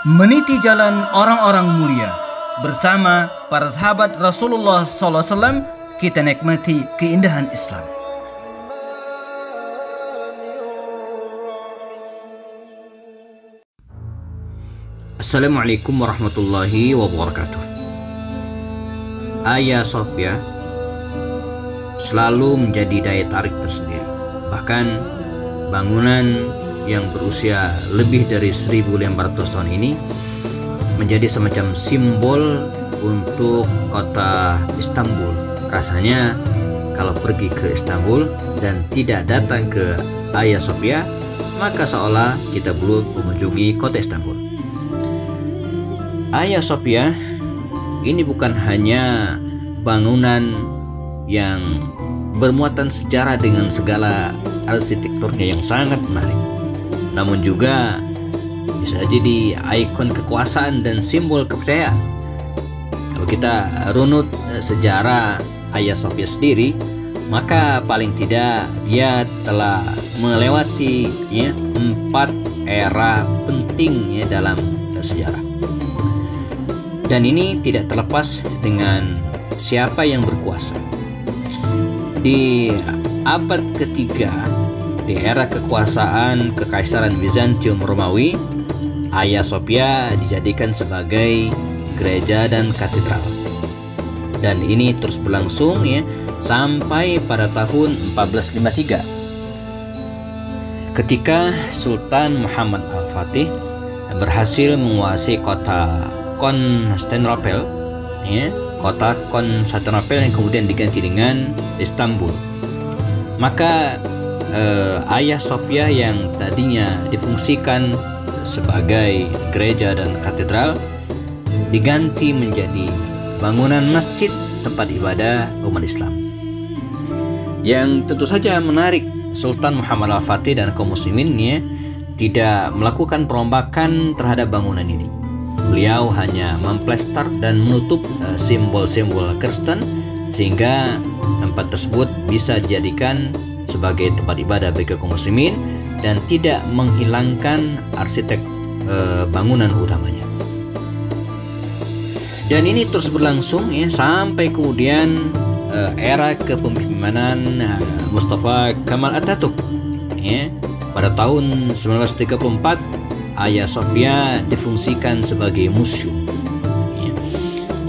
meniti jalan orang-orang mulia. Bersama para sahabat Rasulullah SAW, kita nikmati keindahan Islam. Assalamualaikum warahmatullahi wabarakatuh. Hagia Sophia selalu menjadi daya tarik tersendiri. Bahkan bangunan yang berusia lebih dari 1500 tahun ini menjadi semacam simbol untuk kota Istanbul. Rasanya kalau pergi ke Istanbul dan tidak datang ke Hagia Sophia, maka seolah kita belum mengunjungi kota Istanbul. Hagia Sophia ini bukan hanya bangunan yang bermuatan sejarah dengan segala arsitekturnya yang sangat menarik, namun juga bisa jadi ikon kekuasaan dan simbol kepercayaan. Kalau kita runut sejarah Hagia Sophia sendiri, maka paling tidak dia telah melewati 4 era penting dalam sejarah. Dan ini tidak terlepas dengan siapa yang berkuasa. Di abad ketiga, di era kekuasaan Kekaisaran Bizantium Romawi, Hagia Sophia dijadikan sebagai gereja dan katedral. Dan ini terus berlangsung sampai pada tahun 1453. Ketika Sultan Muhammad Al-Fatih berhasil menguasai kota Konstantinopel, kota Konstantinopel yang kemudian diganti dengan Istanbul, maka Hagia Sophia yang tadinya difungsikan sebagai gereja dan katedral diganti menjadi bangunan masjid tempat ibadah umat Islam. Yang tentu saja menarik, Sultan Muhammad Al-Fatih dan kaum muslimin tidak melakukan perombakan terhadap bangunan ini. Beliau hanya memplester dan menutup simbol-simbol Kristen sehingga tempat tersebut bisa dijadikan sebagai tempat ibadah bagi kaum muslimin dan tidak menghilangkan arsitek bangunan utamanya. Dan ini terus berlangsung sampai kemudian era kepemimpinan Mustafa Kemal Atatürk. Pada tahun 1934 Hagia Sophia difungsikan sebagai museum.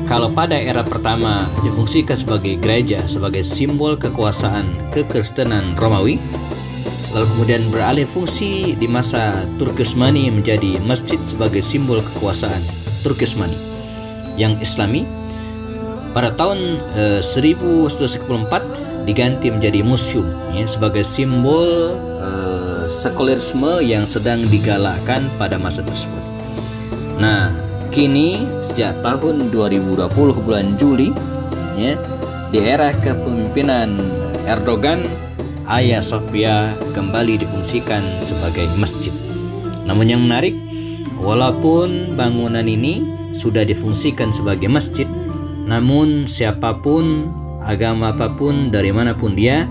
Kalau pada era pertama difungsikan sebagai gereja, sebagai simbol kekuasaan kekristenan Romawi, lalu kemudian beralih fungsi di masa Turkismani menjadi masjid sebagai simbol kekuasaan Turkismani yang Islami, pada tahun 1934 diganti menjadi museum sebagai simbol sekulerisme yang sedang digalakkan pada masa tersebut. Nah, kini sejak tahun 2020 bulan Juli di era kepemimpinan Erdogan, Hagia Sophia kembali difungsikan sebagai masjid. Namun yang menarik, walaupun bangunan ini sudah difungsikan sebagai masjid, namun siapapun, agama apapun, dari manapun dia,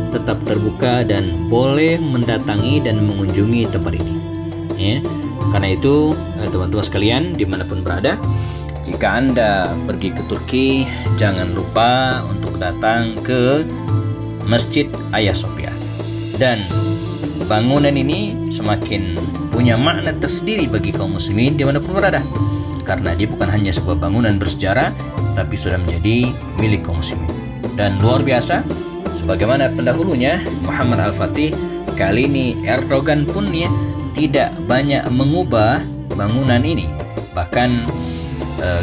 tetap terbuka dan boleh mendatangi dan mengunjungi tempat ini. Karena itu teman-teman sekalian dimanapun berada, jika Anda pergi ke Turki, jangan lupa untuk datang ke Masjid Hagia Sophia. Dan bangunan ini semakin punya makna tersendiri bagi kaum muslimin dimanapun berada, karena dia bukan hanya sebuah bangunan bersejarah, tapi sudah menjadi milik kaum muslimin. Dan luar biasa, sebagaimana pendahulunya Muhammad Al-Fatih, kali ini Erdogan pun tidak banyak mengubah bangunan ini. Bahkan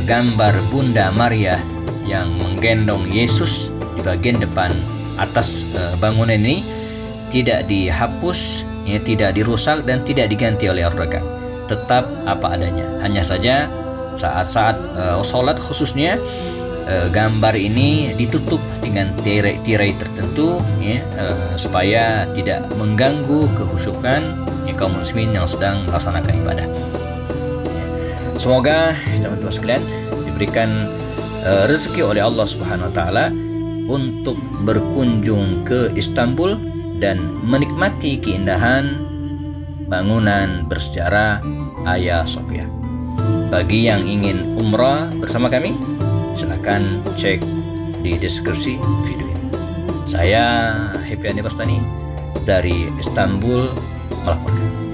gambar Bunda Maria yang menggendong Yesus di bagian depan atas bangunan ini tidak dihapus, tidak dirusak dan tidak diganti oleh Erdogan. Tetap apa adanya. Hanya saja saat-saat sholat khususnya gambar ini ditutup dengan tirai tertentu supaya tidak mengganggu kehusukan kaum muslimin yang sedang melaksanakan ibadah. Semoga teman-teman sekalian diberikan rezeki oleh Allah Subhanahu wa taala untuk berkunjung ke Istanbul dan menikmati keindahan bangunan bersejarah Hagia Sophia. Bagi yang ingin umrah bersama kami, silakan cek di deskripsi video ini. Saya Happy Andi Bastani dari Istanbul melaporkan.